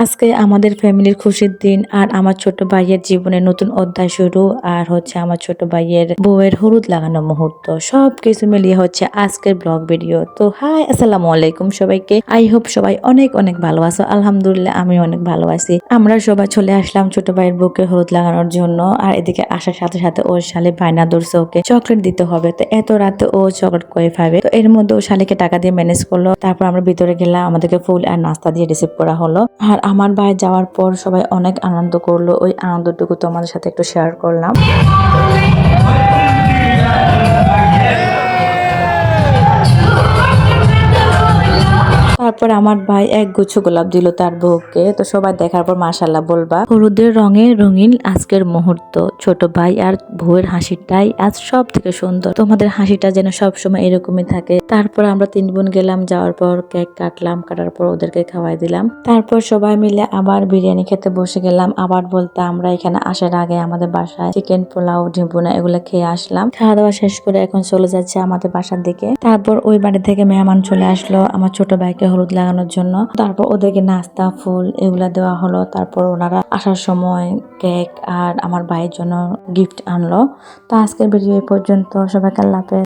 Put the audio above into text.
আজকে আমাদের ফ্যামিলির খুশির দিন আর আমার ছোট ভাইয়ের জীবনে নতুন অধ্যায় শুরু আর হচ্ছে আমার ছোট ভাইয়ের বউয়ের হলুদ লাগানো মুহূর্ত সবকিছু মিলিয়ে হচ্ছে আজকের ব্লগ ভিডিও। তো হাই আসসালামু আলাইকুম সবাইকে, আই হোপ সবাই অনেক অনেক ভালো আছো। আলহামদুলিল্লাহ আমি অনেক ভালো আছি। আমরা সবাই চলে আসলাম ছোট ভাইয়ের বুকে হলুদ লাগানোর জন্য। আর এদিকে আসার সাথে সাথে ওর শালি বায়না ধরছে ওকে চকলেট দিতে হবে। তো এত রাতে ও চকলেট কয়ে পাবে, তো এর মধ্যে ও শালিকে টাকা দিয়ে ম্যানেজ করলো। তারপর আমরা ভিতরে গেলাম, আমাদেরকে ফুল আর নাস্তা দিয়ে রিসিভ করা হলো। আর আমার ভাই যাওয়ার পর সবাই অনেক আনন্দ করলো, ওই আনন্দটুকু তোমাদের সাথে একটু শেয়ার করলাম। তারপর আমার ভাই এক গুচ্ছ গোলাপ দিল তার বউকে। তো সবাই দেখার পর মাশাআল্লাহ বলবা। হলুদের রঙে রঙিন আজকের মুহূর্ত, ছোট ভাই আর বউয়ের হাসিটাই আজ সব থেকে সুন্দর। তোমাদের হাসিটা যেন সবসময় এরকমই থাকে। তারপর আমরা 3 বোন গেলাম, যাওয়ার পর কেক কাটলাম, কাটার পর ওদেরকে খাওয়াই দিলাম। তারপর সবাই মিলে আবার বিরিয়ানি খেতে বসে গেলাম। আবার বলতে আমরা এখানে আসার আগে আমাদের বাসায় চিকেন পোলাও, ডিম ভুনা এগুলো খেয়ে আসলাম। খাওয়া দাওয়া শেষ করে এখন চলে যাচ্ছে আমাদের বাসার দিকে। তারপর ওই বাড়ি থেকে মেহমান চলে আসলো আমার ছোট ভাইকে হলুদ লাগানোর জন্য। তারপর ওদেরকে নাস্তা ফুল এগুলা দেওয়া হলো। তারপর ওনারা আসার সময় কেক আর আমার ভাইয়ের জন্য গিফট আনলো। তো আজকের ভিডিও এই পর্যন্ত, সবাইকে আল্লাহ হাফেজ।